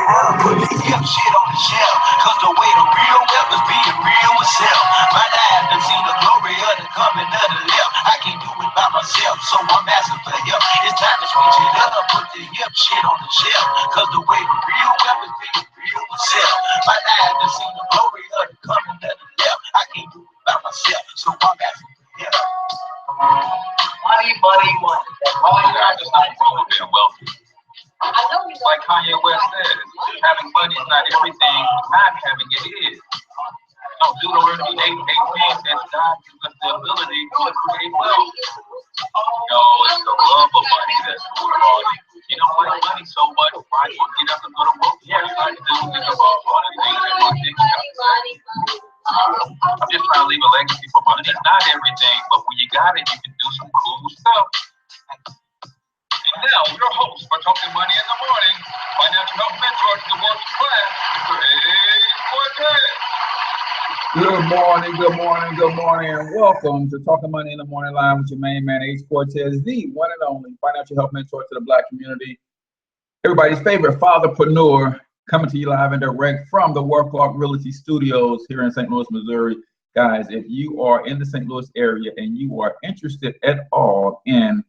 Put the hip shit on the shelf, cause the way the real wealth is being real itself. My life done seen the glory of the coming of the left. I can't do it by myself, so I'm asking for help. It's time to switch it up, put the hip shit on the shelf, cause the way the real wealth is being real itself. My life done seen the glory of the coming of the left. I can't do it by myself, so I'm asking for help. Money, money, money. All you got is nothing wrong with being wealthy. Like Kanye West says, having money is not everything, not having it is. No, Deuteronomy 8:18 says God gives us the ability to create wealth. No, it's the love of money that's rewarding. You don't like money so much, why you get up and go to work? Yes, I do think about all the things that we're thinking of. I'm just trying to leave a legacy for money. It's not everything, but when you got it, you can do some cool stuff. And now, your host for Talking Money in the Morning, financial health mentor to the working class, Mr. Good morning, good morning, good morning, and welcome to Talking Money in the Morning Line with your main man, Ace Cortez, the one and only financial health mentor to the Black community. Everybody's favorite fatherpreneur, coming to you live and direct from the Worklock Realty Studios here in St. Louis, Missouri. Guys, if you are in the St. Louis area and you are interested at all in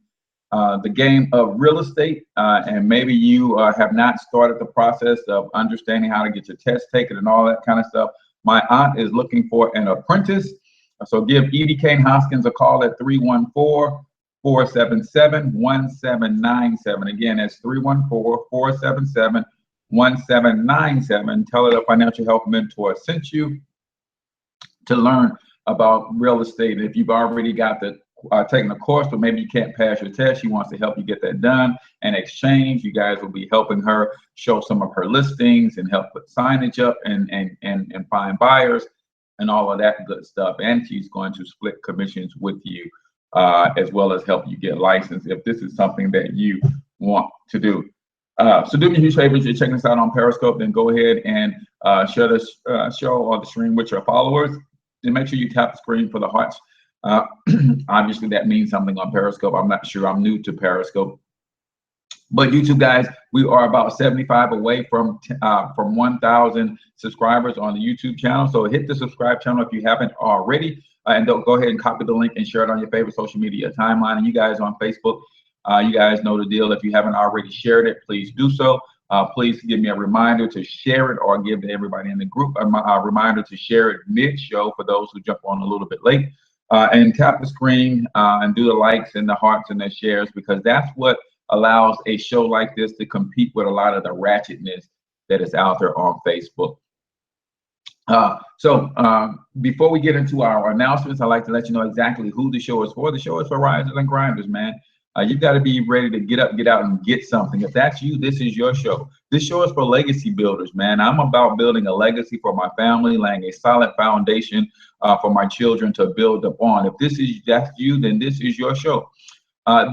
the game of real estate, and maybe you have not started the process of understanding how to get your test taken and all that kind of stuff, my aunt is looking for an apprentice. So give Edie Kane Hoskins a call at 314-477-1797. Again, it's 314-477-1797. Tell her the financial health mentor sent you to learn about real estate. If you've already got the taking a course, but maybe you can't pass your test, she wants to help you get that done. In exchange, you guys will be helping her show some of her listings and help put signage up and find buyers and all of that good stuff. And she's going to split commissions with you, as well as help you get licensed if this is something that you want to do. So do me a huge favor, if you're checking us out on Periscope, then go ahead and share this show or the stream with your followers. And make sure you tap the screen for the hearts. Obviously, that means something on Periscope. I'm not sure. I'm new to Periscope. But YouTube guys, we are about 75 away from 1,000 subscribers on the YouTube channel. So hit the subscribe channel if you haven't already. And go ahead and copy the link and share it on your favorite social media timeline. And you guys on Facebook, you guys know the deal. If you haven't already shared it, please do so. Please give me a reminder to share it, or give to everybody in the group a reminder to share it mid-show for those who jump on a little bit late. And tap the screen and do the likes and the hearts and the shares, because that's what allows a show like this to compete with a lot of the ratchetness that is out there on Facebook. So before we get into our announcements, I'd like to let you know exactly who the show is for. The show is for risers and grinders, man. You've got to be ready to get up, get out, and get something. If that's you, this is your show. This show is for legacy builders, man. I'm about building a legacy for my family, laying a solid foundation for my children to build upon. If that's you, then this is your show.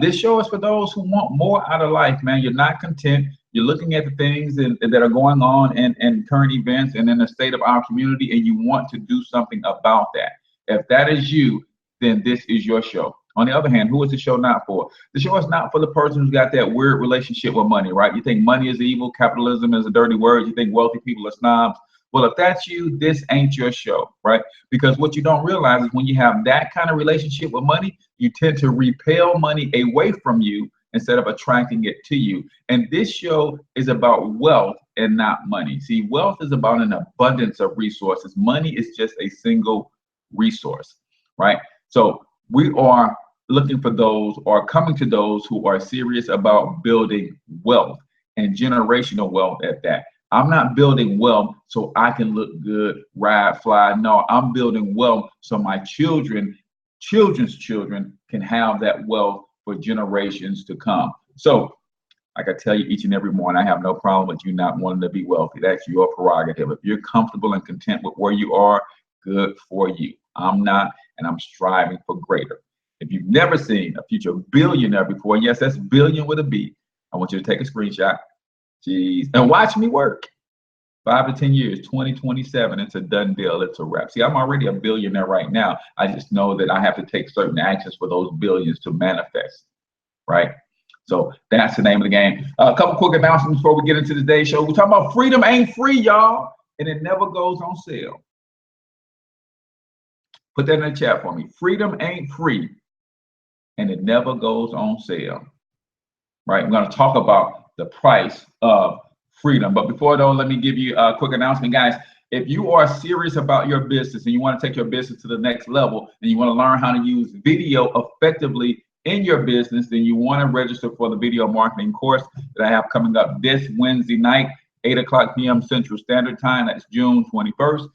This show is for those who want more out of life, man. You're not content. You're looking at the things that are going on and current events and in the state of our community, and you want to do something about that. If that is you, then this is your show. On the other hand, who is the show not for? The show is not for the person who's got that weird relationship with money, right? You think money is evil, capitalism is a dirty word, you think wealthy people are snobs. Well, if that's you, this ain't your show, right? Because what you don't realize is when you have that kind of relationship with money, you tend to repel money away from you instead of attracting it to you. And this show is about wealth and not money. See, wealth is about an abundance of resources. Money is just a single resource, right? So we are looking for those, or coming to those, who are serious about building wealth and generational wealth at that. I'm not building wealth so I can look good, ride, fly. No, I'm building wealth so my children's children can have that wealth for generations to come. So, like I tell you each and every morning, I have no problem with you not wanting to be wealthy. That's your prerogative. If you're comfortable and content with where you are, good for you. I'm not, and I'm striving for greater. If you've never seen a future billionaire before, yes, that's billion with a B, I want you to take a screenshot, jeez, and watch me work. 5 to 10 years, 2027, it's a done deal, it's a wrap. See, I'm already a billionaire right now. I just know that I have to take certain actions for those billions to manifest, right? So that's the name of the game. A couple quick announcements before we get into today's show. We're talking about freedom ain't free, y'all, and it never goes on sale. Put that in the chat for me. Freedom ain't free, and it never goes on sale. Right? We're going to talk about the price of freedom. But before though, let me give you a quick announcement, guys. If you are serious about your business and you want to take your business to the next level and you want to learn how to use video effectively in your business, then you want to register for the video marketing course that I have coming up this Wednesday night, 8 p.m. Central Standard Time. That's June 21st.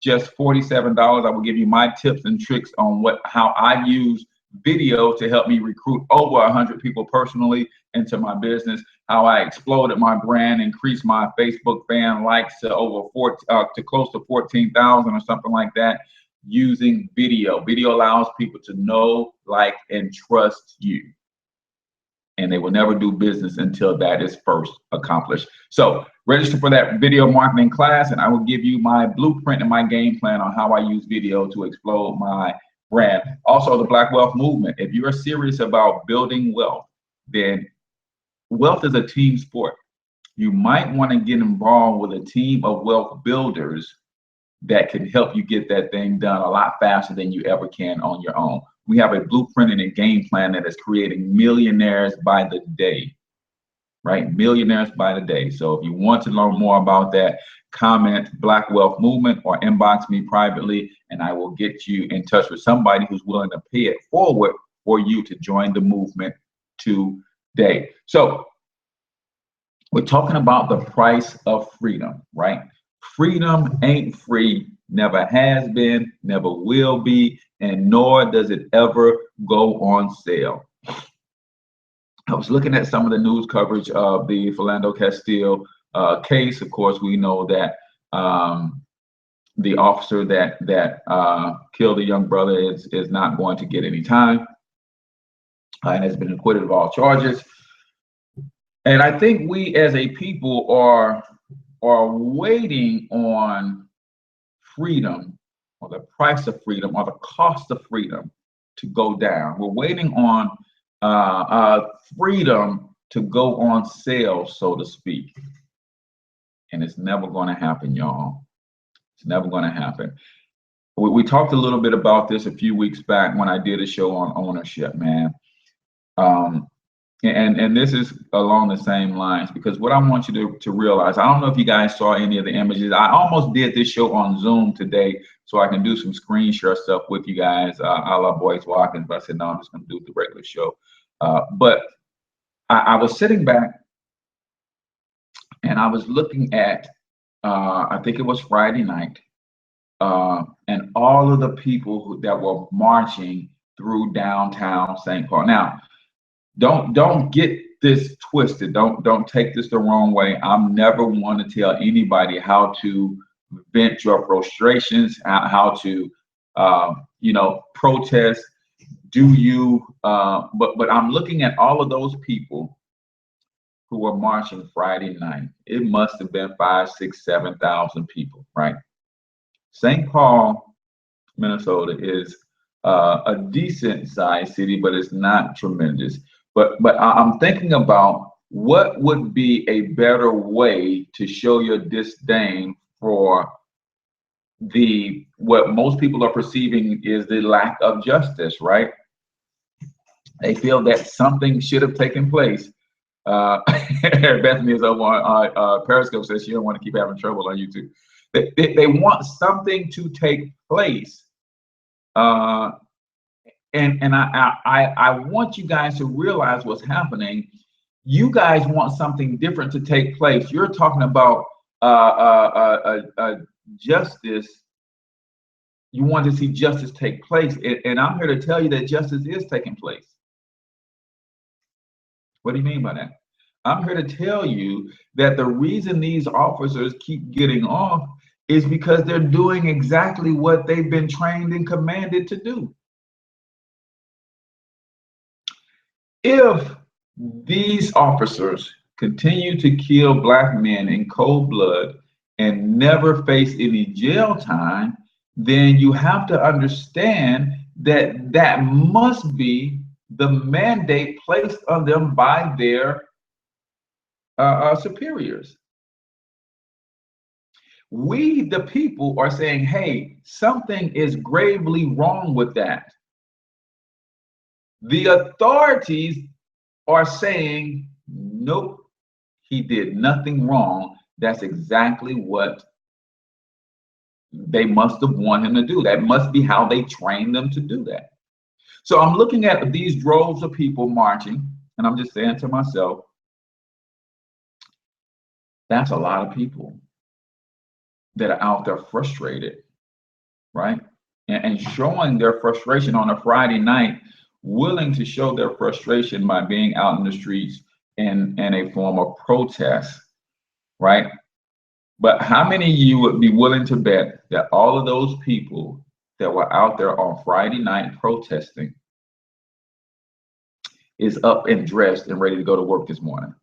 Just $47. I will give you my tips and tricks on how I use video to help me recruit over 100 people personally into my business, how I exploded my brand, increased my Facebook fan likes to to close to 14,000 or something like that using video. Video allows people to know, like, and trust you. And they will never do business until that is first accomplished. So register for that video marketing class, and I will give you my blueprint and my game plan on how I use video to explode my brand. Also, the Black Wealth Movement. If you are serious about building wealth, then wealth is a team sport. You might want to get involved with a team of wealth builders that can help you get that thing done a lot faster than you ever can on your own. We have a blueprint and a game plan that is creating millionaires by the day, right? Millionaires by the day. So if you want to learn more about that, comment Black Wealth Movement or inbox me privately, and I will get you in touch with somebody who's willing to pay it forward for you to join the movement today. So we're talking about the price of freedom, right? Freedom ain't free, never has been, never will be, and nor does it ever go on sale. I was looking at some of the news coverage of the Philando Castile case. Of course, we know that the officer that killed the young brother is not going to get any time and has been acquitted of all charges. And I think we as a people are waiting on freedom, or the price of freedom, or the cost of freedom to go down. We're waiting on freedom to go on sale, so to speak. And it's never going to happen, y'all. It's never going to happen. We talked a little bit about this a few weeks back when I did a show on ownership, man. And this is along the same lines, because what I want you to realize, I don't know if you guys saw any of the images. I almost did this show on Zoom today so I can do some screen share stuff with you guys, a la Boyce Watkins, but I said, no, I'm just going to do the regular show. But I was sitting back and I was looking at, I think it was Friday night, and all of the people that were marching through downtown St. Paul. Now, don't get this twisted. Don't take this the wrong way. I'm never one to tell anybody how to vent your frustrations, how to protest. Do you? But I'm looking at all of those people who were marching Friday night. It must have been 5,000, 6,000, 7,000 people, right? St. Paul, Minnesota is a decent sized city, but it's not tremendous. But I'm thinking about what would be a better way to show your disdain for what most people are perceiving is the lack of justice, right? They feel that something should have taken place. Bethany is over on Periscope, says she don't want to keep having trouble on YouTube. They want something to take place. And I want you guys to realize what's happening. You guys want something different to take place. You're talking about justice. You want to see justice take place. And I'm here to tell you that justice is taking place. What do you mean by that? I'm here to tell you that the reason these officers keep getting off is because they're doing exactly what they've been trained and commanded to do. If these officers continue to kill Black men in cold blood and never face any jail time, then you have to understand that that must be the mandate placed on them by their superiors. We, the people, are saying, hey, something is gravely wrong with that. The authorities are saying, nope, he did nothing wrong. That's exactly what they must have wanted him to do. That must be how they trained them to do that. So I'm looking at these droves of people marching, and I'm just saying to myself, that's a lot of people that are out there frustrated, right? And showing their frustration on a Friday night, willing to show their frustration by being out in the streets in a form of protest, right? But how many of you would be willing to bet that all of those people that were out there on Friday night protesting is up and dressed and ready to go to work this morning?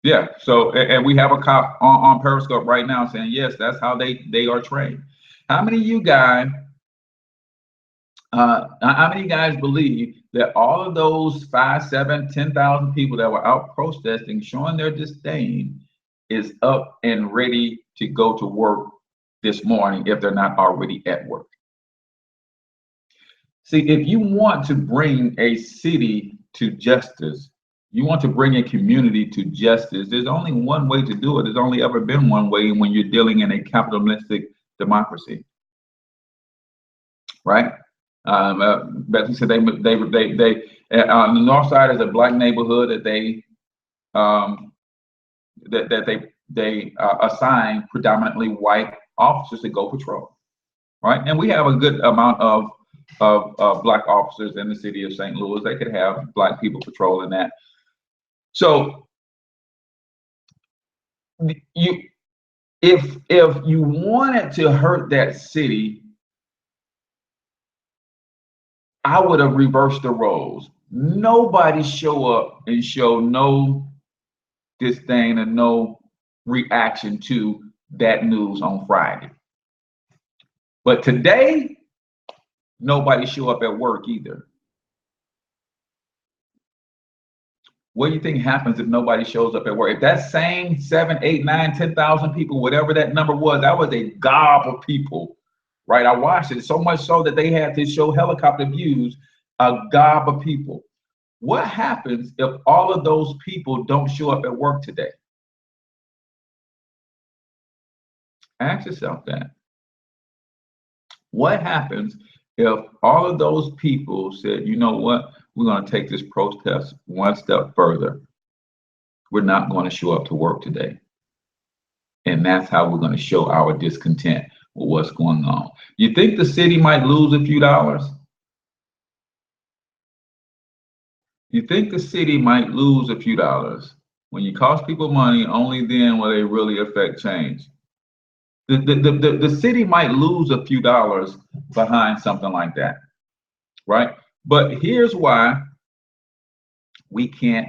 Yeah. So, and we have a cop on Periscope right now saying, yes, that's how they are trained. How many of you guys, how many of you guys believe that all of those 5, 7, 10,000 people that were out protesting, showing their disdain, is up and ready to go to work this morning if they're not already at work? See, if you want to bring a city to justice, you want to bring a community to justice, there's only one way to do it. There's only ever been one way when you're dealing in a capitalistic democracy, right? Betsy said on the north side is a black neighborhood that um, they assign predominantly white officers to go patrol, right? And we have a good amount of black officers in the city of St. Louis. They could have black people patrolling that. So you, if you wanted to hurt that city, I would have reversed the roles. Nobody show up and show no disdain and no reaction to that news on Friday. But today, nobody show up at work either. What do you think happens if nobody shows up at work? If that same 7, 8, 9, 10,000 people, whatever that number was, that was a gob of people, right? I watched it so much so that they had to show helicopter views, a gob of people. What happens if all of those people don't show up at work today? Ask yourself that. What happens if all of those people said, you know what, we're going to take this protest one step further. We're not going to show up to work today. And that's how we're going to show our discontent with what's going on. You think the city might lose a few dollars? You think the city might lose a few dollars? When you cost people money, only then will they really affect change. The city might lose a few dollars behind something like that, right? But here's why we can't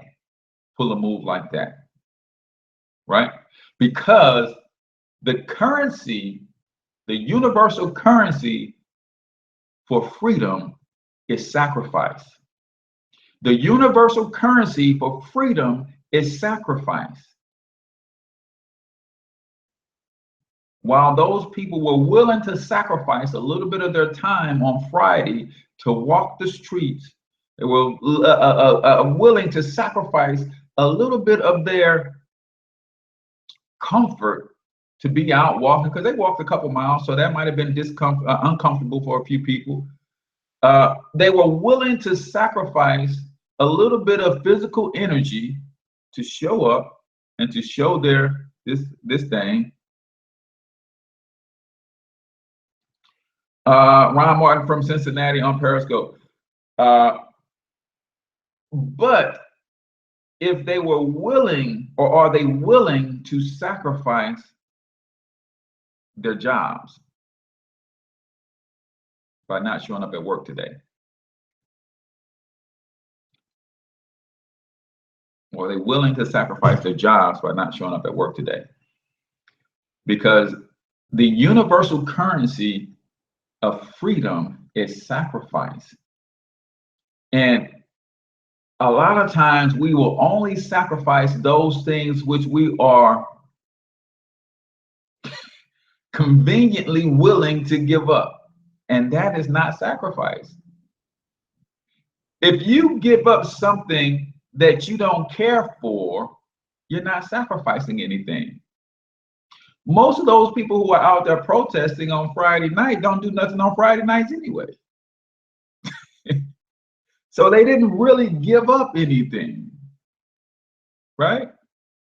pull a move like that, right? Because the currency, the universal currency for freedom is sacrifice. The universal currency for freedom is sacrifice. While those people were willing to sacrifice a little bit of their time on Friday to walk the streets, they were willing to sacrifice a little bit of their comfort to be out walking, because they walked a couple miles, so that might have been uncomfortable for a few people. They were willing to sacrifice a little bit of physical energy to show up and to show this thing. Ron Martin from Cincinnati on Periscope. But if they were willing, or are they willing to sacrifice their jobs by not showing up at work today? Or are they willing to sacrifice their jobs by not showing up at work today? Because The universal currency of freedom is sacrifice. And a lot of times we will only sacrifice those things which we are conveniently willing to give up. And that is not sacrifice. If you give up something that you don't care for, you're not sacrificing anything. Most of those people who are out there protesting on Friday night don't do nothing on Friday nights anyway. So they didn't really give up anything, right?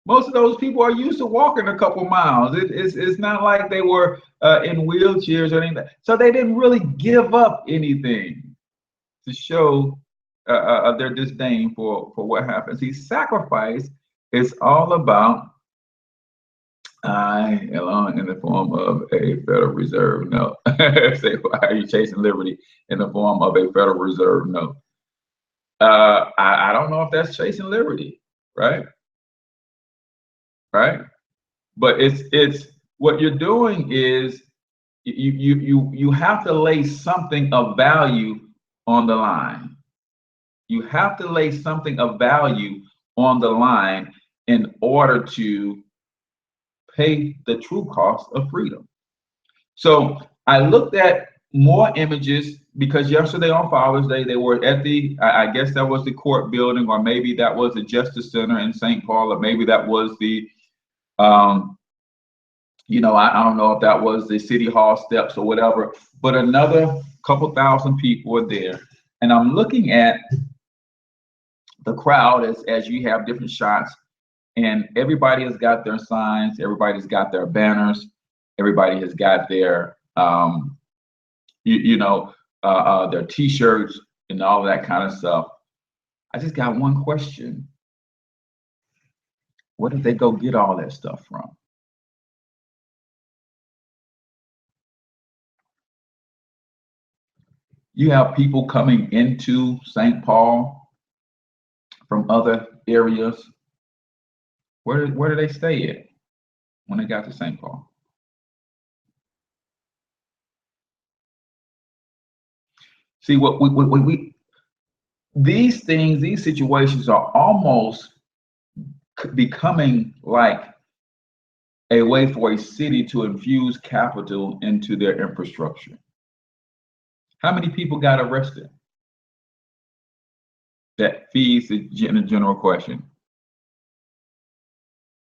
Most of those people are used to walking a couple miles. It's not like they were in wheelchairs or anything. So they didn't really give up anything to show their disdain for what happens. See, sacrifice is all about in the form of a Federal Reserve note. Say, why are you chasing liberty in the form of a Federal Reserve note? I don't know if that's chasing liberty, right? Right? But it's what you're doing is you have to lay something of value on the line. You have to lay something of value on the line in order to pay the true cost of freedom. So I looked at more images because yesterday on Father's Day, they were at I guess that was the court building, or maybe that was the Justice Center in St. Paul, or maybe that was the, I don't know if that was the City Hall steps or whatever, but another couple thousand people were there. And I'm looking at the crowd as you have different shots, and everybody has got their signs, everybody's got their banners, everybody has got their their t-shirts and all that kind of stuff. I just got one question. Where did they go get all that stuff from? You have people coming into St. Paul from other areas. Where did they stay at when they got to St. Paul? See, what we these things, these situations are almost becoming like a way for a city to infuse capital into their infrastructure. How many people got arrested? That feeds the general question.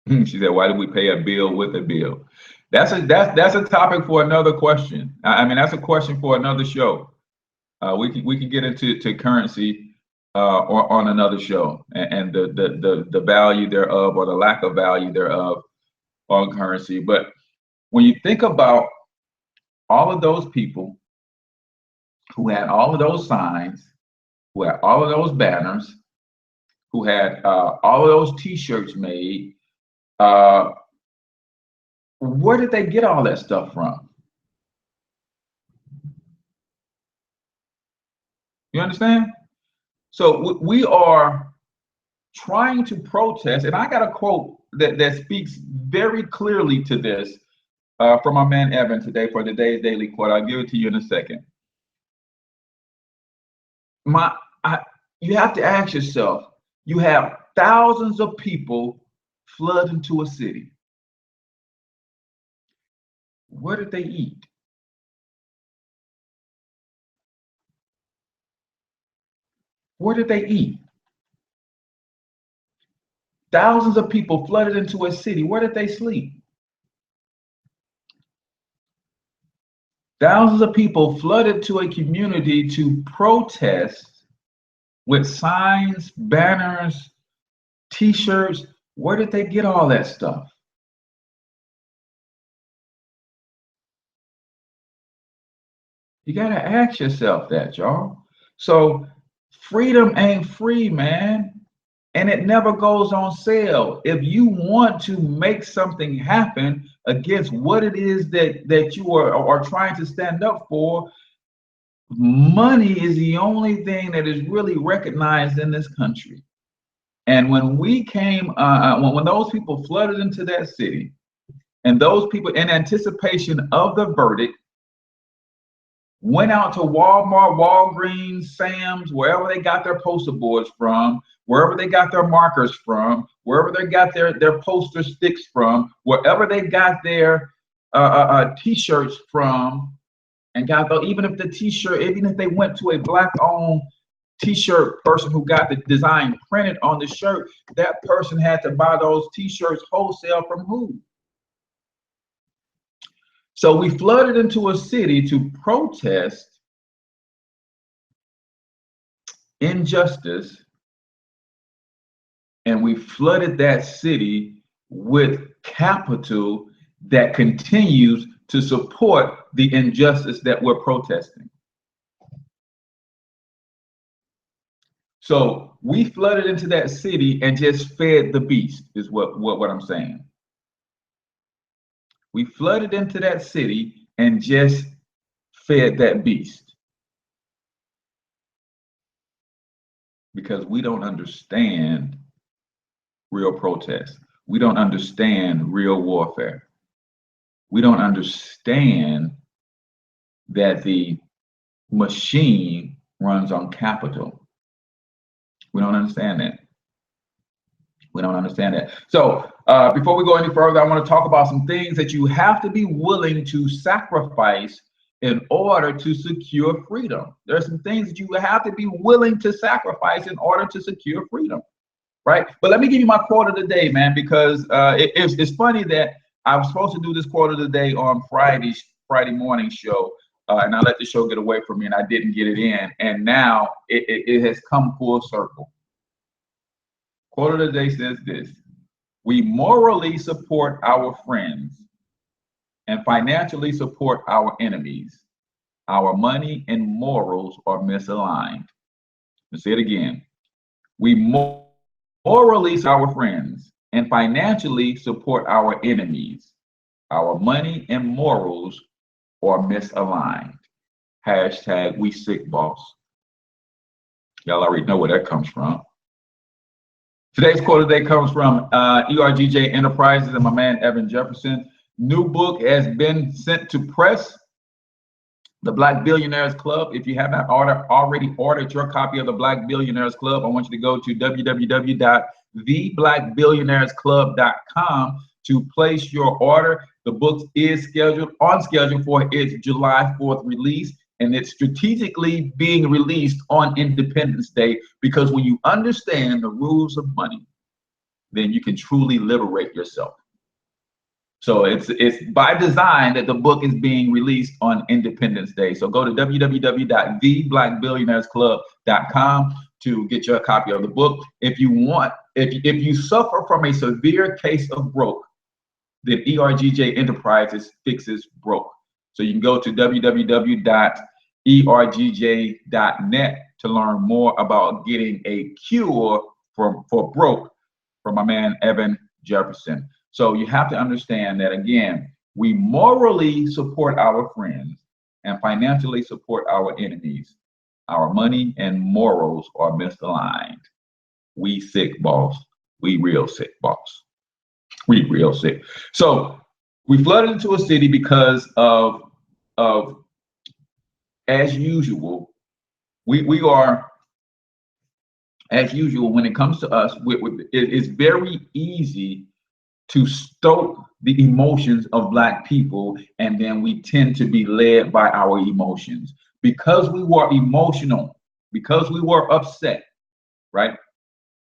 She said, "Why did we pay a bill with a bill?" That's a topic for another question. I mean, that's a question for another show. We can get into currency or on another show, and the value thereof, or the lack of value thereof on currency. But when you think about all of those people who had all of those signs, who had all of those banners, who had all of those T-shirts made, where did they get all that stuff from? You understand? So we are trying to protest, and I got a quote that speaks very clearly to this from my man Evan today for today's daily quote. I'll give it to you in a second. You have to ask yourself, you have thousands of people flood into a city. Where did they eat? Where did they eat? Thousands of people flooded into a city. Where did they sleep? Thousands of people flooded to a community to protest with signs, banners, T-shirts. Where did they get all that stuff? You got to ask yourself that, y'all. So freedom ain't free, man. And it never goes on sale. If you want to make something happen against what it is that you are trying to stand up for, money is the only thing that is really recognized in this country. And when we came, when those people flooded into that city, And those people, in anticipation of the verdict, went out to Walmart, Walgreens, Sam's, wherever they got their poster boards from, wherever they got their markers from, wherever they got their poster sticks from, wherever they got their t-shirts from, and got those, even if the t-shirt, even if they went to a black-owned t-shirt person who got the design printed on the shirt, that person had to buy those t-shirts wholesale from who? So we flooded into a city to protest injustice, and we flooded that city with capital that continues to support the injustice that we're protesting. So we flooded into that city and just fed the beast, is what I'm saying. We flooded into that city and just fed that beast. Because we don't understand real protest. We don't understand real warfare. We don't understand that the machine runs on capital. We don't understand that. We don't understand that. So before we go any further, I want to talk about some things that you have to be willing to sacrifice in order to secure freedom. There are some things that you have to be willing to sacrifice in order to secure freedom, right? But let me give you my quote of the day, man, because it's funny that I was supposed to do this quote of the day on Friday morning show, and I let the show get away from me, and I didn't get it in, and now it has come full circle. Quote of the day says this: we morally support our friends and financially support our enemies. Our money and morals are misaligned. Let's say it again. We morally support our friends and financially support our enemies. Our money and morals are misaligned. Hashtag we sick boss. Y'all already know where that comes from. Today's quote of the day comes from ERGJ Enterprises and my man Evan Jefferson. New book has been sent to press, The Black Billionaires Club. If you have not already ordered your copy of The Black Billionaires Club, I want you to go to www.theblackbillionairesclub.com to place your order. The book is on schedule for its July 4th release, and it's strategically being released on Independence Day, because when you understand the rules of money, then you can truly liberate yourself. So it's by design that the book is being released on Independence Day. So go to www.theblackbillionairesclub.com to get your copy of the book. If you suffer from a severe case of broke, then ERGJ Enterprises fixes broke. So you can go to www.ergj.net to learn more about getting a cure for broke from my man Evan Jefferson. So you have to understand that, again, we morally support our friends and financially support our enemies. Our money and morals are misaligned. We sick, boss. We real sick, boss. We real sick. So we flooded into a city because of as usual, we are, as usual, when it comes to us, it's very easy to stoke the emotions of Black people, and then we tend to be led by our emotions. Because we were emotional, because we were upset, right?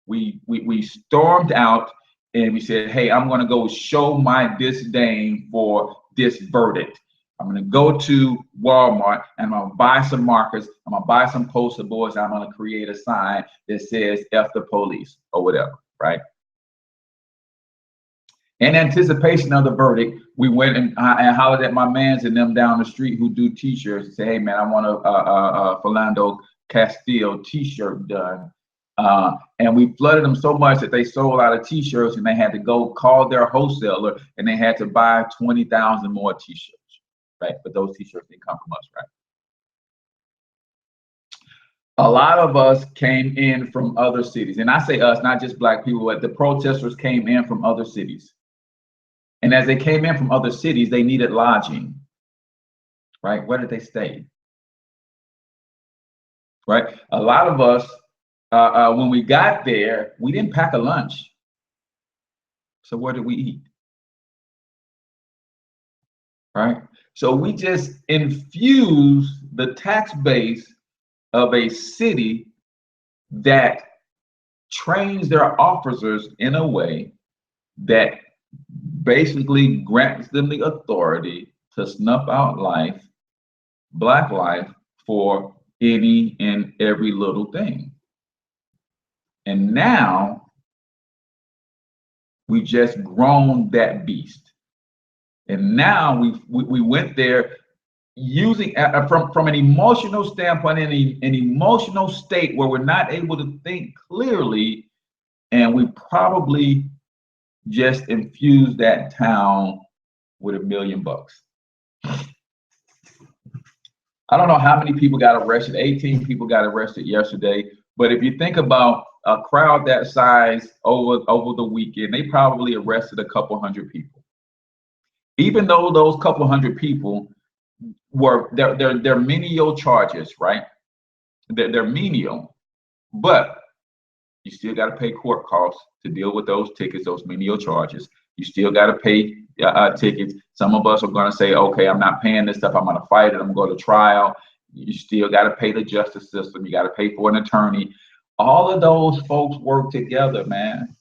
We stormed out and we said, hey, I'm gonna go show my disdain for this verdict. I'm gonna go to Walmart and I'm gonna buy some markers, I'm gonna buy some poster boards, I'm gonna create a sign that says F the police or whatever, right? In anticipation of the verdict, we went and hollered at my mans and them down the street who do t-shirts and say, hey man, I want a Philando Castile t-shirt done. And we flooded them so much that they sold out of t-shirts and they had to go call their wholesaler and they had to buy 20,000 more t-shirts, right? But those t-shirts didn't come from us, right? A lot of us came in from other cities. And I say us, not just Black people, but the protesters came in from other cities. And as they came in from other cities, they needed lodging, right? Where did they stay? Right? A lot of us, when we got there, we didn't pack a lunch. So where did we eat? Right? So we just infuse the tax base of a city that trains their officers in a way that basically grants them the authority to snuff out life, black life, for any and every little thing. And now we just grown that beast. And now we went there using from an emotional standpoint, in an emotional state where we're not able to think clearly, and we probably just infused that town with $1 million. I don't know how many people got arrested. 18 people got arrested yesterday. But if you think about a crowd that size over the weekend, they probably arrested a couple hundred people. Even though those couple hundred people were they're menial charges, right? They're menial, but you still got to pay court costs to deal with those tickets, those menial charges. You still got to pay tickets. Some of us are going to say, okay, I'm not paying this stuff. I'm going to fight it. I'm going to go to trial. You still got to pay the justice system. You got to pay for an attorney. All of those folks work together, man.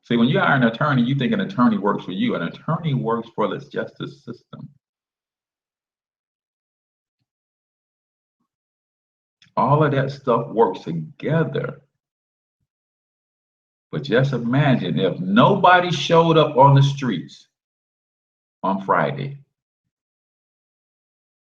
See, when you hire an attorney, you think an attorney works for you. An attorney works for the justice system. All of that stuff works together. But just imagine if nobody showed up on the streets on Friday.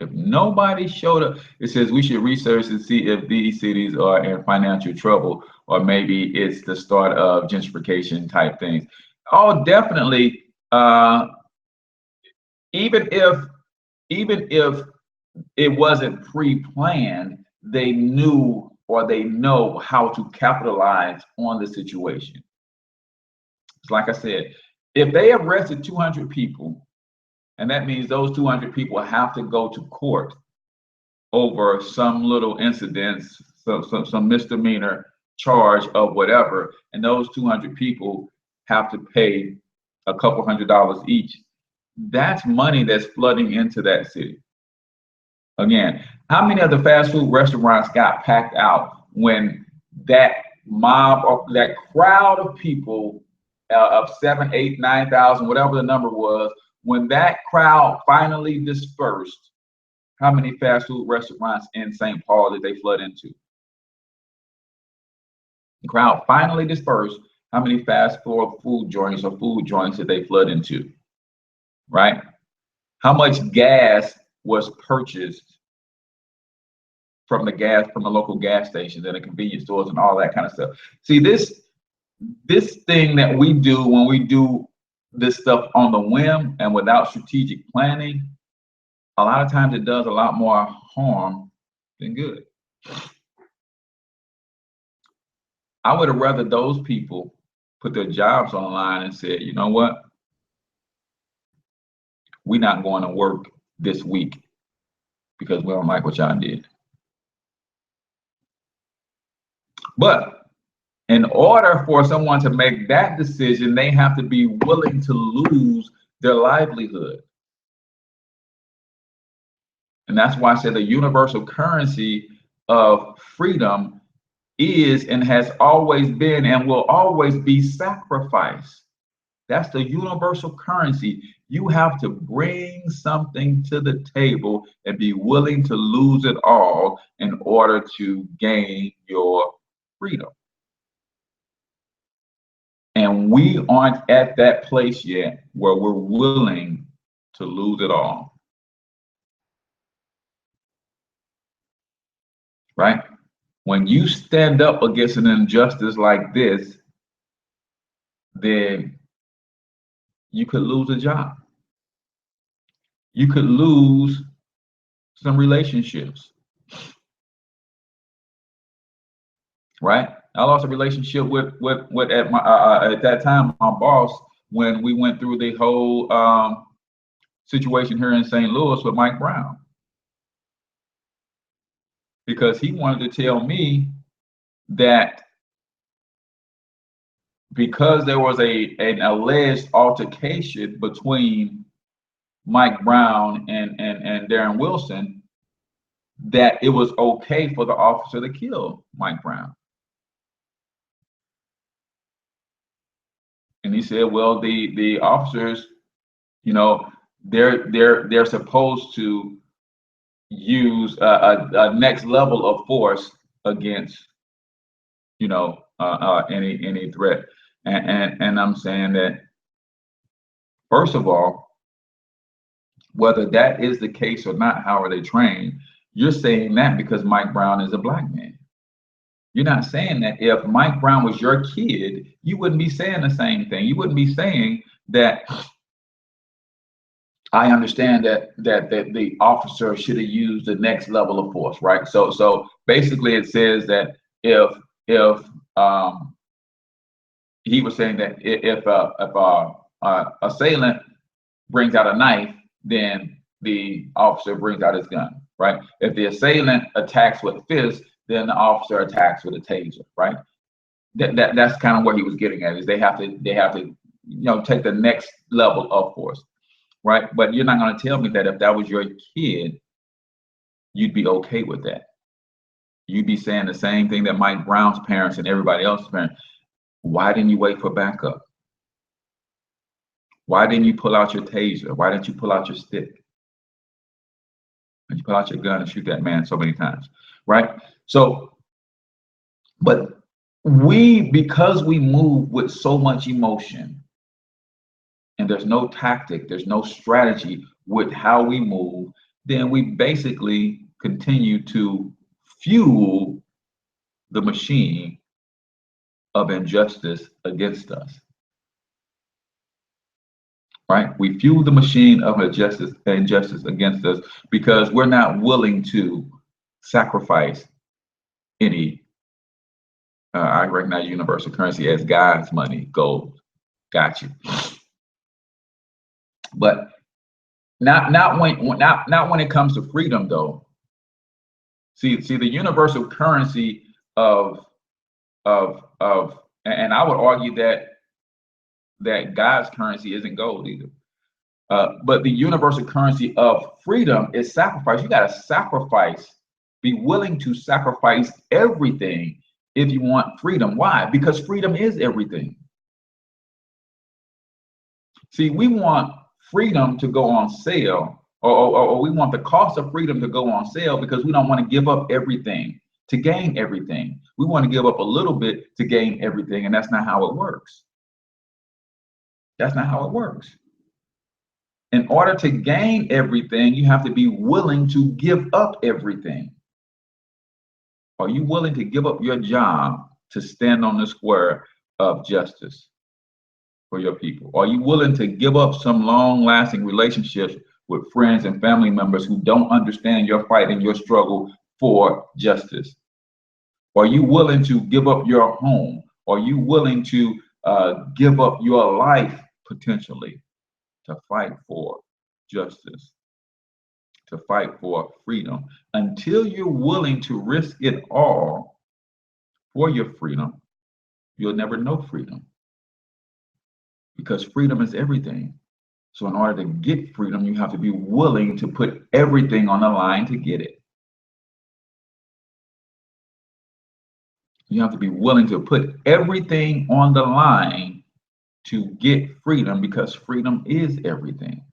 If nobody showed up, it says we should research and see if these cities are in financial trouble, or maybe it's the start of gentrification type things. Oh, definitely. Even if it wasn't pre-planned, they knew or they know how to capitalize on the situation. It's like I said, if they arrested 200 people, and that means those 200 people have to go to court over some little incidents, some misdemeanor charge of whatever, and those 200 people have to pay a couple $100s each. That's money that's flooding into that city. Again, how many of the fast food restaurants got packed out when that mob or that crowd of people of 7, 8, 9,000, whatever the number was, when that crowd finally dispersed? How many fast food restaurants in St. Paul did they flood into? The crowd finally dispersed. How many fast food joints or food joints did they flood into? Right? How much gas was purchased from the local gas stations and the convenience stores and all that kind of stuff? See, this thing that we do when we do this stuff on the whim and without strategic planning, a lot of times it does a lot more harm than good. I would have rather those people put their jobs on the line and said, you know what? We're not going to work this week because we don't like what y'all did. But in order for someone to make that decision, they have to be willing to lose their livelihood. And that's why I said the universal currency of freedom is and has always been and will always be sacrifice. That's the universal currency. You have to bring something to the table and be willing to lose it all in order to gain your freedom. And we aren't at that place yet where we're willing to lose it all. Right? When you stand up against an injustice like this, then you could lose a job. You could lose some relationships. Right? I lost a relationship with at that time my boss when we went through the whole situation here in St. Louis with Mike Brown, because he wanted to tell me that because there was an alleged altercation between Mike Brown and Darren Wilson, that it was okay for the officer to kill Mike Brown. And he said, well, the officers, you know, they're supposed to use a next level of force against, you know, any threat. And I'm saying that, first of all, whether that is the case or not, how are they trained? You're saying that because Mike Brown is a black man. You're not saying that if Mike Brown was your kid, you wouldn't be saying the same thing. You wouldn't be saying that I understand that the officer should have used the next level of force, right? So basically, it says that if he was saying that if assailant brings out a knife, then the officer brings out his gun, right? If the assailant attacks with fists, then the officer attacks with a taser, right? That's kind of what he was getting at, is they have to take the next level of force, right? But you're not going to tell me that if that was your kid, you'd be okay with that. You'd be saying the same thing that Mike Brown's parents and everybody else's parents. Why didn't you wait for backup? Why didn't you pull out your taser? Why didn't you pull out your stick? And you pull out your gun and shoot that man so many times, right? So, but because we move with so much emotion, and there's no tactic, there's no strategy with how we move, then we basically continue to fuel the machine of injustice against us. Right? We fuel the machine of injustice against us because we're not willing to sacrifice any. I recognize universal currency as God's money, gold. Got you. But not when it comes to freedom, though. See the universal currency of and I would argue that God's currency isn't gold either. But the universal currency of freedom is sacrifice. You got to sacrifice, be willing to sacrifice everything if you want freedom. Why? Because freedom is everything. See, we want freedom to go on sale, or we want the cost of freedom to go on sale because we don't want to give up everything to gain everything. We want to give up a little bit to gain everything, and that's not how it works. That's not how it works. In order to gain everything, you have to be willing to give up everything. Are you willing to give up your job to stand on the square of justice for your people? Are you willing to give up some long-lasting relationships with friends and family members who don't understand your fight and your struggle for justice? Are you willing to give up your home? Are you willing to give up your life potentially to fight for justice, to fight for freedom? Until you're willing to risk it all for your freedom, you'll never know freedom, because freedom is everything. So in order to get freedom, you have to be willing to put everything on the line to get it. You have to be willing to put everything on the line to get freedom, because freedom is everything.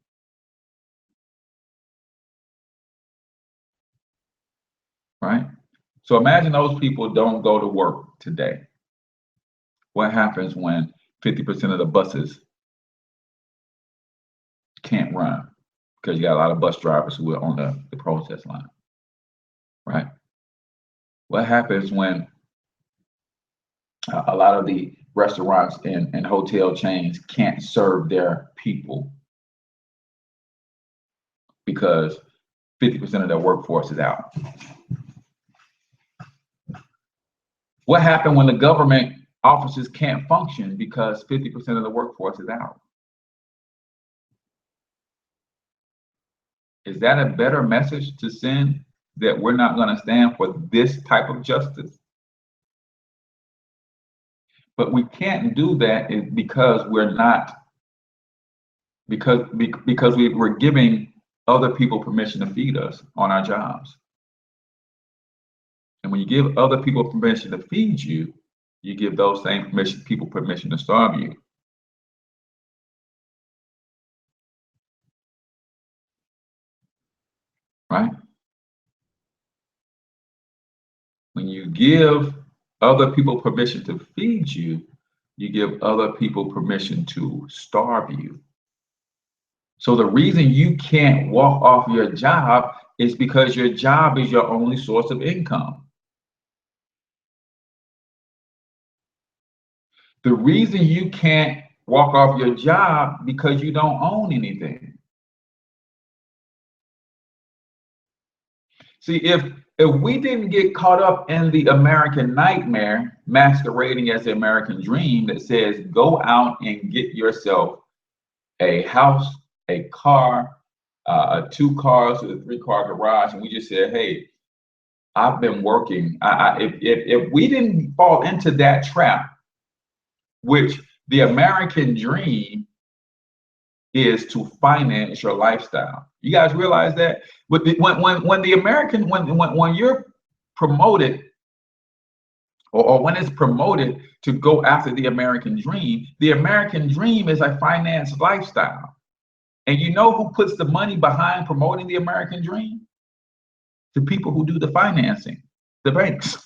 Right? So imagine those people don't go to work today. What happens when 50% of the buses can't run? Because you got a lot of bus drivers who are on the protest line. Right? What happens when a lot of the restaurants and hotel chains can't serve their people because 50% of their workforce is out? What happened when the government offices can't function because 50% of the workforce is out? Is that a better message to send, that we're not going to stand for this type of justice? But we can't do that because we're not, because we're giving other people permission to feed us on our jobs. And when you give other people permission to feed you, you give those same people permission to starve you. Right? When you give other people permission to feed you, you give other people permission to starve you. So the reason you can't walk off your job is because your job is your only source of income. The reason you can't walk off your job because you don't own anything. See, if we didn't get caught up in the American nightmare masquerading as the American dream that says go out and get yourself a house, a car, 2 cars, or a 3-car garage, and we just said, hey, I've been working. If we didn't fall into that trap, which the American dream is to finance your lifestyle. You guys realize that? When the American, when you're promoted, or when it's promoted to go after the American dream is a finance lifestyle. And you know who puts the money behind promoting the American dream? The people who do the financing, the banks.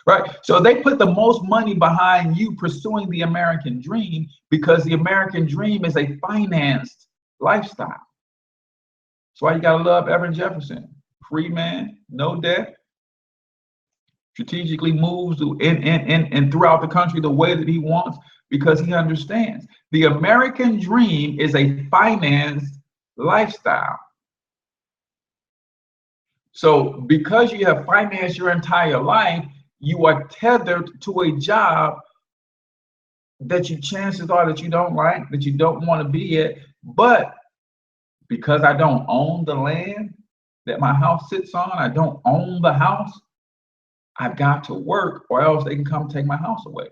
Right? So they put the most money behind you pursuing the American dream because the American dream is a financed lifestyle. That's why you gotta love Evan Jefferson. Free man, no debt, strategically moves in throughout the country the way that he wants because he understands. The American dream is a financed lifestyle. So because you have financed your entire life, you are tethered to a job that chances are that you don't like, that you don't want to be at. But because I don't own the land that my house sits on, I don't own the house, I've got to work or else they can come take my house away.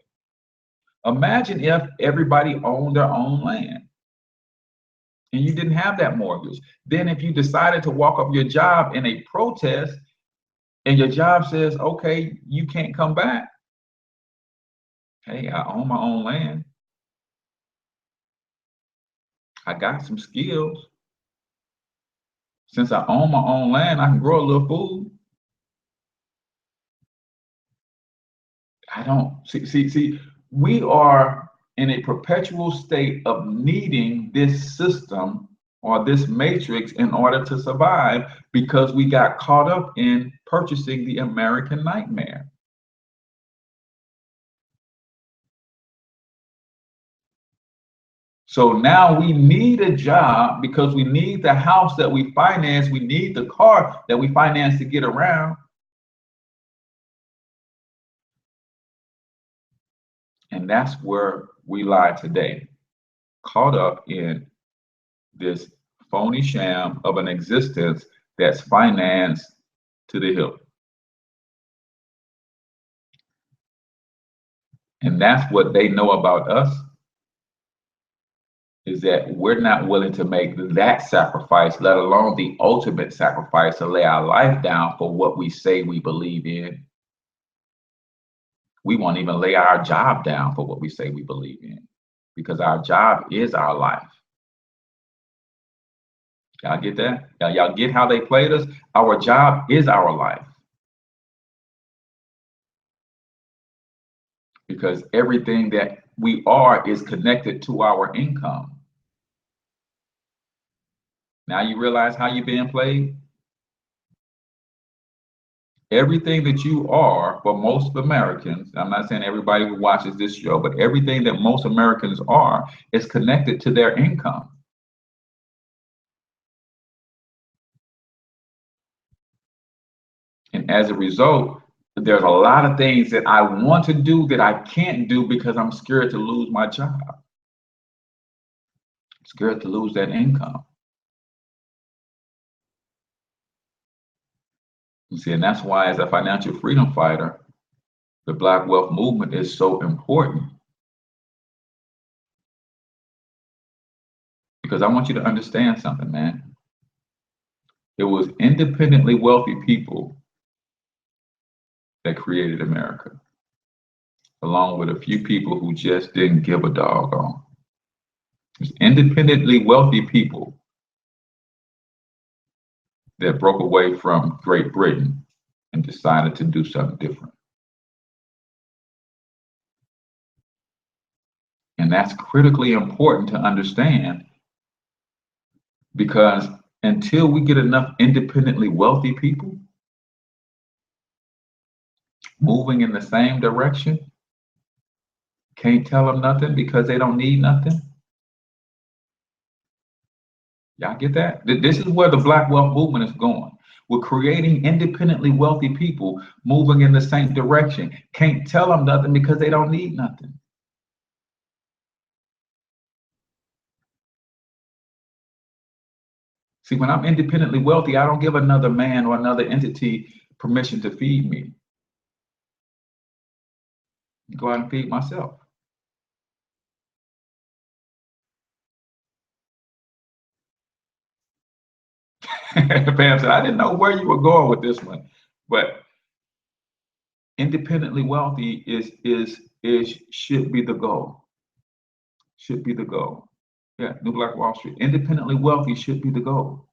Imagine if everybody owned their own land and you didn't have that mortgage. Then if you decided to walk up your job in a protest and your job says, okay, you can't come back. Hey, I own my own land. I got some skills. Since I own my own land, I can grow a little food. I don't see, we are in a perpetual state of needing this system or this matrix in order to survive because we got caught up in purchasing the American nightmare. So now we need a job because we need the house that we finance, we need the car that we finance to get around. And that's where we lie today, caught up in this phony sham of an existence that's financed to the hilt. And that's what they know about us, is that we're not willing to make that sacrifice, let alone the ultimate sacrifice to lay our life down for what we say we believe in. We won't even lay our job down for what we say we believe in, because our job is our life. Y'all get that? Y'all get how they played us? Our job is our life. Because everything that we are is connected to our income. Now you realize how you're being played? Everything that you are, for most Americans, I'm not saying everybody who watches this show, but everything that most Americans are is connected to their income. And as a result, there's a lot of things that I want to do that I can't do because I'm scared to lose my job. Scared to lose that income. You see, and that's why as a financial freedom fighter, the Black Wealth Movement is so important. Because I want you to understand something, man. It was independently wealthy people that created America, along with a few people who just didn't give a doggone. It's independently wealthy people that broke away from Great Britain and decided to do something different. And that's critically important to understand, because until we get enough independently wealthy people moving in the same direction, can't tell them nothing because they don't need nothing. Y'all get that? This is where the Black Wealth Movement is going. We're creating independently wealthy people moving in the same direction. Can't tell them nothing because they don't need nothing. See, when I'm independently wealthy, I don't give another man or another entity permission to feed me. Go out and feed myself. Pam said, I didn't know where you were going with this one, but independently wealthy is should be the goal. Should be the goal. Yeah, New Black Wall Street. Independently wealthy should be the goal.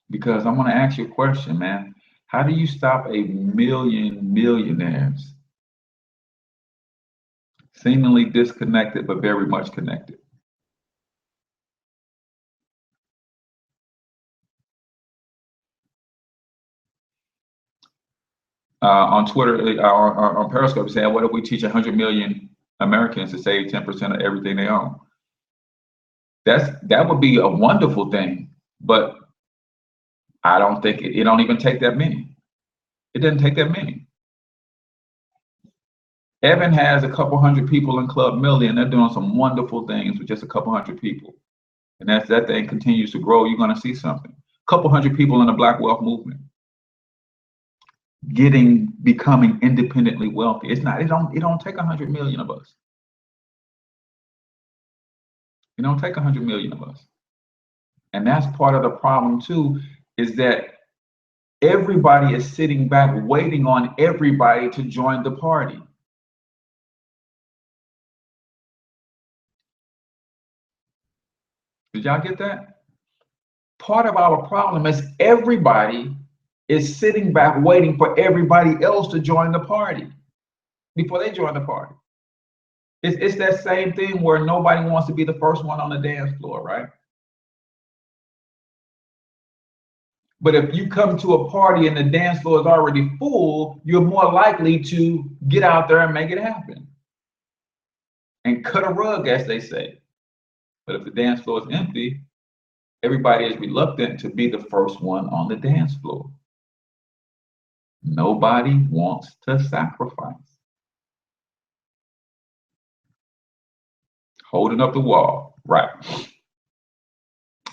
Because I'm going to ask you a question, man. How do you stop a million millionaires seemingly disconnected but very much connected? On Twitter, on Periscope, saying, what if we teach 100 million Americans to save 10% of everything they own? That would be a wonderful thing, but I don't think it don't even take that many. It doesn't take that many. Evan has a couple hundred people in Club Millie, and they're doing some wonderful things with just a couple hundred people. And as that thing continues to grow, you're going to see something. A couple hundred people in the Black Wealth Movement becoming independently wealthy. It don't take 100 million of us. It don't take 100 million of us. And that's part of the problem too, is that everybody is sitting back waiting on everybody to join the party. Did y'all get that? Part of our problem is everybody is sitting back waiting for everybody else to join the party before they join the party. It's that same thing where nobody wants to be the first one on the dance floor, right? But if you come to a party and the dance floor is already full, you're more likely to get out there and make it happen and cut a rug, as they say. But if the dance floor is empty, everybody is reluctant to be the first one on the dance floor. Nobody wants to sacrifice. Holding up the wall, right?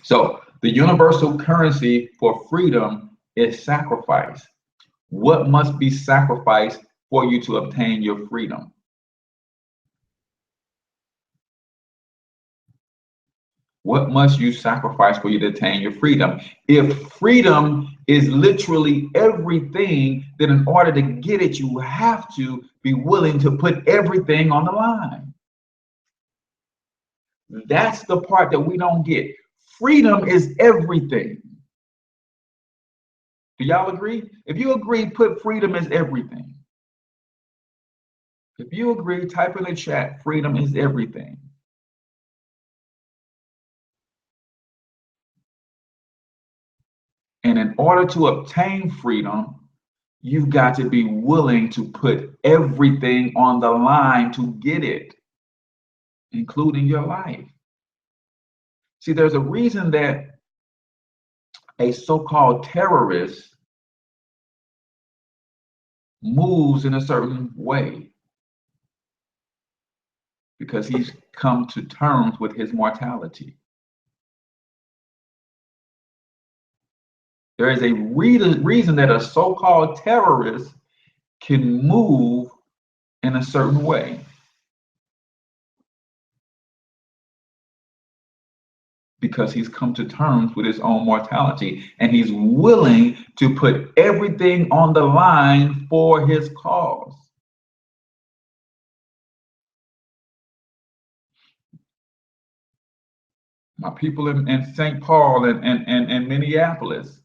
So the universal currency for freedom is sacrifice. What must be sacrificed for you to obtain your freedom? What must you sacrifice for you to attain your freedom? If freedom is literally everything, then in order to get it, you have to be willing to put everything on the line. That's the part that we don't get. Freedom is everything. Do y'all agree? If you agree, put freedom is everything. If you agree, type in the chat, freedom is everything. And in order to obtain freedom, you've got to be willing to put everything on the line to get it, including your life. See, there's a reason that a so-called terrorist moves in a certain way because he's come to terms with his mortality. There is a reason that a so-called terrorist can move in a certain way. Because he's come to terms with his own mortality and he's willing to put everything on the line for his cause. My people in St. Paul and Minneapolis,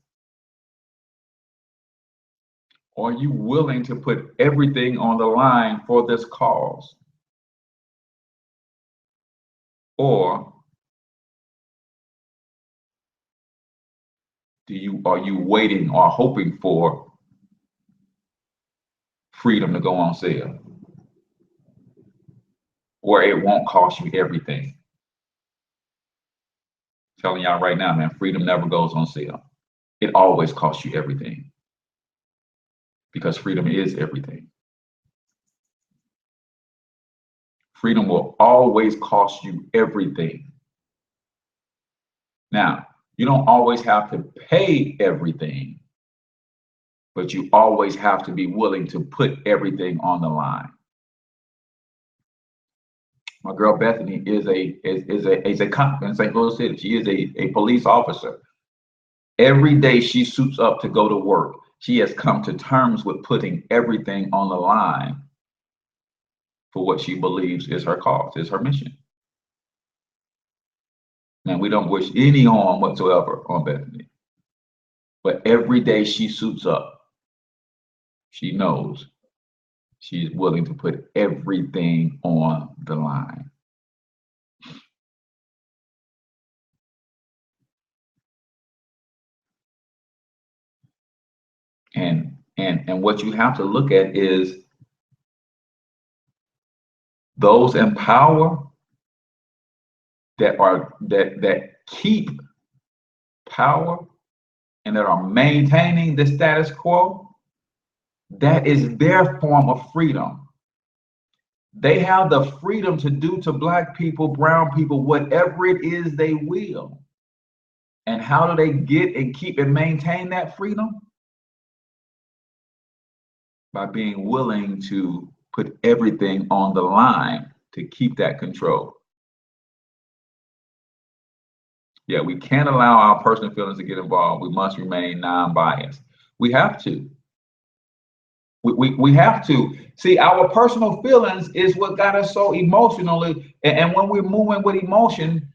are you willing to put everything on the line for this cause? Or are you waiting or hoping for freedom to go on sale, where it won't cost you everything? Telling y'all right now, man, freedom never goes on sale. It always costs you everything because freedom is everything. Freedom will always cost you everything. Now, you don't always have to pay everything, but you always have to be willing to put everything on the line. My girl Bethany is a cop in St. Louis City. She is a police officer. Every day she suits up to go to work. She has come to terms with putting everything on the line for what she believes is her cause, is her mission. And we don't wish any harm whatsoever on Bethany. But every day she suits up, she knows she's willing to put everything on the line. And what you have to look at is those in power that keep power and that are maintaining the status quo. That is their form of freedom. They have the freedom to do to Black people, brown people, whatever it is they will. And how do they get and keep and maintain that freedom? By being willing to put everything on the line to keep that control. Yeah, we can't allow our personal feelings to get involved. We must remain non-biased. We have to. We have to. See, our personal feelings is what got us so emotionally. And when we're moving with emotion,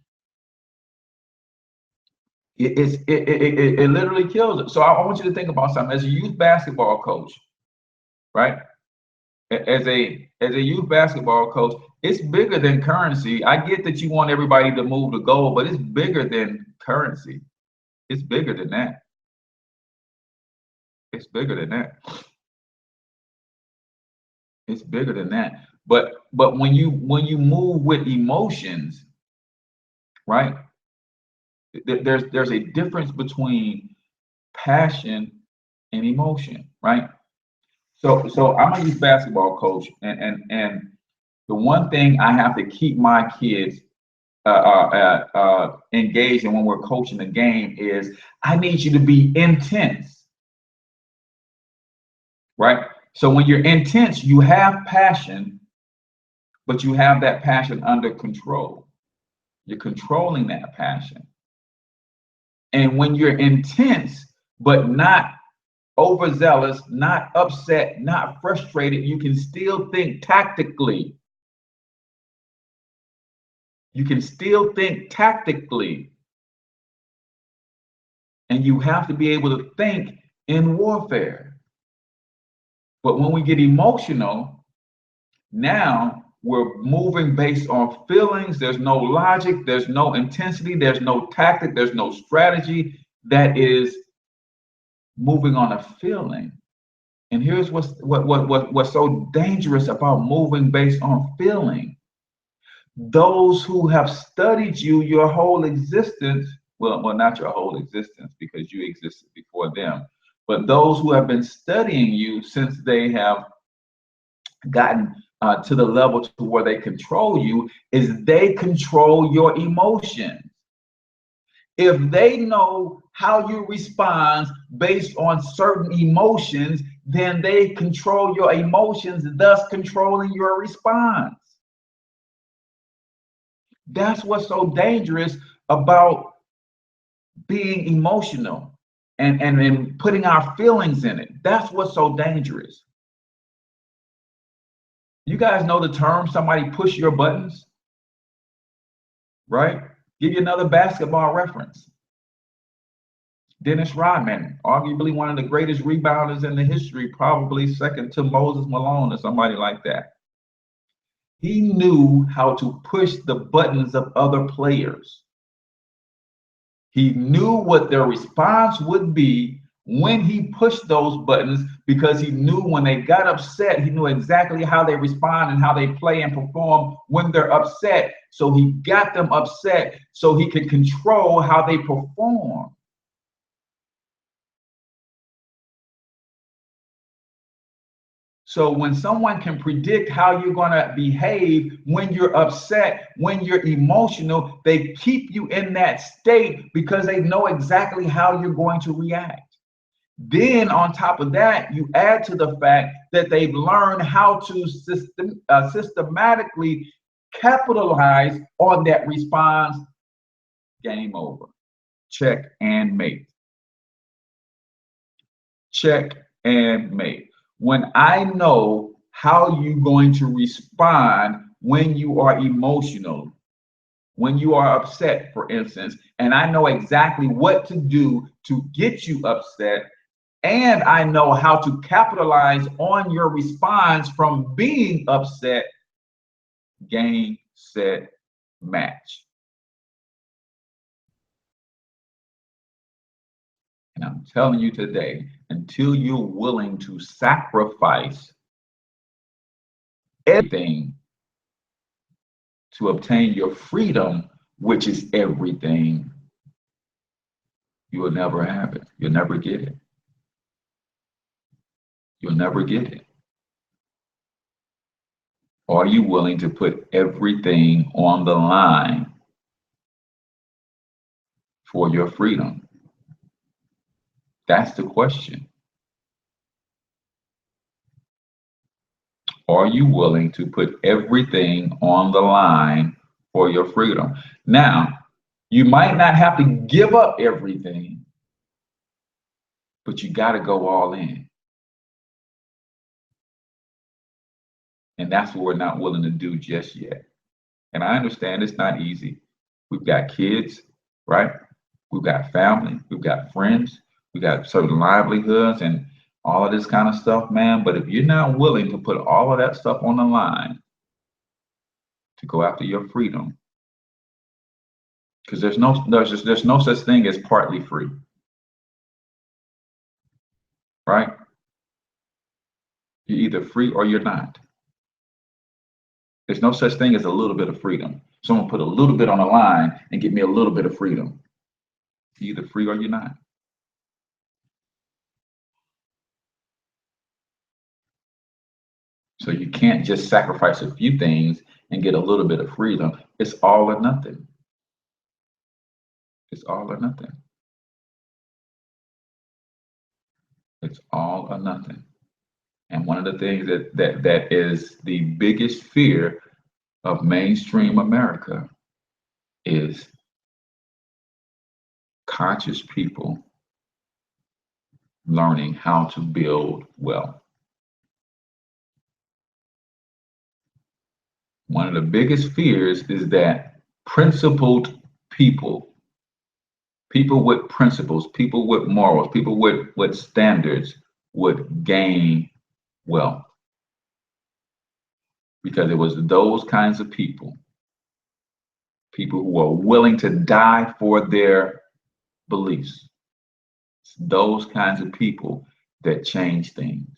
it literally kills it. So I want you to think about something. As a youth basketball coach, right? As a youth basketball coach, it's bigger than currency. I get that you want everybody to move the goal, but it's bigger than currency. It's bigger than that. It's bigger than that. It's bigger than that. But when you move with emotions, right? There's a difference between passion and emotion, right? So I'm a youth basketball coach, and the one thing I have to keep my kids engaged in when we're coaching the game is I need you to be intense, right? So when you're intense, you have passion, but you have that passion under control. You're controlling that passion. And when you're intense, but not overzealous, not upset, not frustrated, you can still think tactically. You can still think tactically. And you have to be able to think in warfare. But when we get emotional, now we're moving based on feelings. There's no logic, there's no intensity, there's no tactic, there's no strategy. That is moving on a feeling. And here's what's so dangerous about moving based on feeling. Those who have studied you your whole existence, well, not your whole existence because you existed before them, But those who have been studying you since they have gotten to the level to where they control you, is they control your emotions. If they know how you respond based on certain emotions, then they control your emotions, thus controlling your response. That's what's so dangerous about being emotional and putting our feelings in it. That's what's so dangerous. You guys know the term somebody push your buttons, right? Give you another basketball reference. Dennis Rodman, arguably one of the greatest rebounders in the history, probably second to Moses Malone or somebody like that. He knew how to push the buttons of other players. He knew what their response would be when he pushed those buttons, because he knew when they got upset, he knew exactly how they respond and how they play and perform when they're upset. So he got them upset so he could control how they perform. So when someone can predict how you're going to behave when you're upset, when you're emotional, they keep you in that state because they know exactly how you're going to react. Then on top of that, you add to the fact that they've learned how to systematically capitalize on that response. Game over. Check and mate. Check and mate. When I know how you're going to respond when you are emotional, when you are upset, for instance, and I know exactly what to do to get you upset, and I know how to capitalize on your response from being upset, game, set, match. And I'm telling you today, until you're willing to sacrifice everything to obtain your freedom, which is everything, you will never have it. You'll never get it. You'll never get it. Are you willing to put everything on the line for your freedom? That's the question. Are you willing to put everything on the line for your freedom? Now, you might not have to give up everything, but you got to go all in. And that's what we're not willing to do just yet. And I understand it's not easy. We've got kids, right? We've got family, we've got friends, we got certain livelihoods and all of this kind of stuff, man. But if you're not willing to put all of that stuff on the line to go after your freedom, because there's no such thing as partly free, right? You're either free or you're not. There's no such thing as a little bit of freedom. Someone put a little bit on the line and give me a little bit of freedom. You're either free or you're not. So you can't just sacrifice a few things and get a little bit of freedom. It's all or nothing. It's all or nothing. It's all or nothing. And one of the things that is the biggest fear of mainstream America is conscious people learning how to build wealth. One of the biggest fears is that principled people, people with principles, people with morals, people with standards would gain wealth. Because it was those kinds of people, people who are willing to die for their beliefs, it's those kinds of people that change things.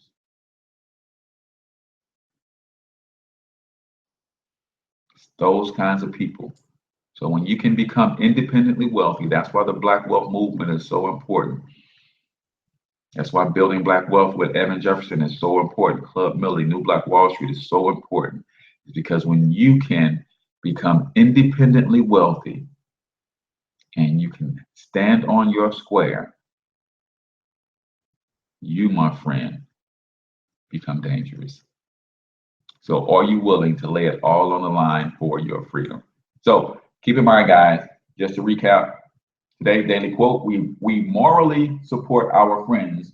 It's those kinds of people. So when you can become independently wealthy, that's why the Black Wealth Movement is so important. That's why building black wealth with Evan Jefferson is so important. Club Millie, New Black Wall Street is so important. It's because when you can become independently wealthy and you can stand on your square, you, my friend, become dangerous. So are you willing to lay it all on the line for your freedom? So keep in mind, guys, just to recap today's daily quote, we morally support our friends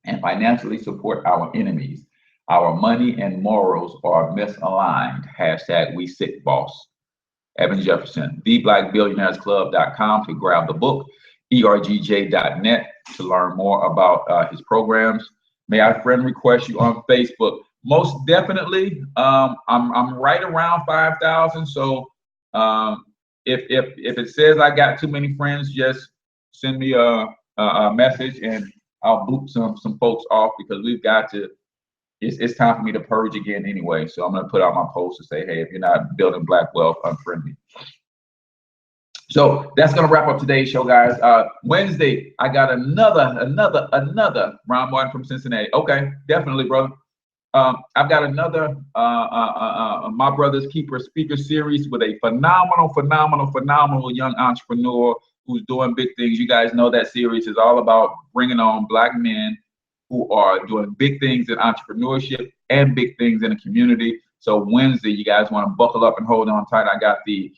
and financially support our enemies. Our money and morals are misaligned. Hashtag we sick boss. Evan Jefferson, theblackbillionairesclub.com to grab the book, ergj.net to learn more about his programs. May I friend request you on Facebook? Most definitely. I'm right around 5,000. So if it says I got too many friends, just send me a message and I'll boot some folks off because we've got to. It's time for me to purge again anyway. So I'm gonna put out my post to say, hey, if you're not building black wealth, unfriend me. So that's gonna wrap up today's show, guys. Wednesday, I got another Ron Martin from Cincinnati. Okay, definitely, brother. I've got another My Brother's Keeper speaker series with a phenomenal young entrepreneur who's doing big things. You guys know that series is all about bringing on black men who are doing big things in entrepreneurship and big things in the community. So Wednesday, you guys want to buckle up and hold on tight. I got the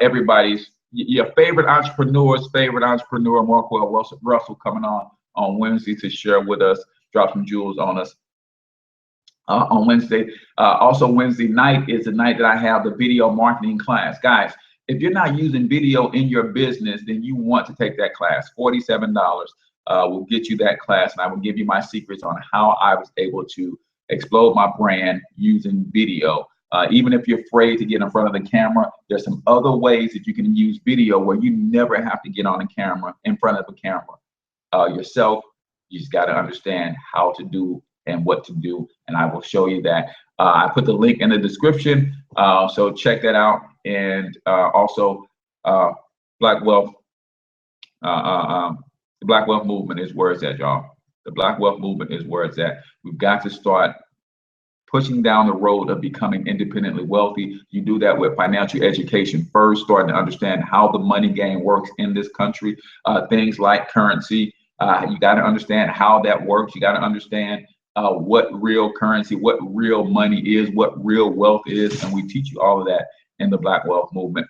everybody's your favorite entrepreneur's favorite entrepreneur, Markwell Russell, coming on Wednesday to share with us, drop some jewels on us. On Wednesday. Also, Wednesday night is the night that I have the video marketing class. Guys, if you're not using video in your business, then you want to take that class. $47 will get you that class, and I will give you my secrets on how I was able to explode my brand using video. Even if you're afraid to get in front of the camera, there's some other ways that you can use video where you never have to get on a camera, in front of a camera yourself. You just got to understand how to do and what to do, and I will show you that. I put the link in the description, so check that out. And also, Black Wealth, the Black Wealth Movement is where it's at, y'all. The Black Wealth Movement is where it's at. We've got to start pushing down the road of becoming independently wealthy. You do that with financial education first, starting to understand how the money game works in this country. Things like currency, you got to understand how that works. You got to understand what real currency, what real money is, what real wealth is, and we teach you all of that in the Black Wealth Movement.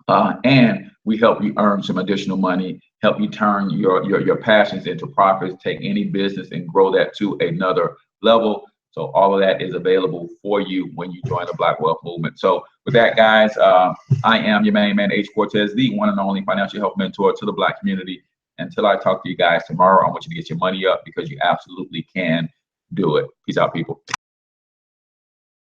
And we help you earn some additional money, help you turn your passions into profits, take any business and grow that to another level. So all of that is available for you when you join the Black Wealth Movement. So with that, guys, I am your main man, H. Cortez, the one and only financial health mentor to the Black community. Until I talk to you guys tomorrow, I want you to get your money up because you absolutely can do it. Peace out, people.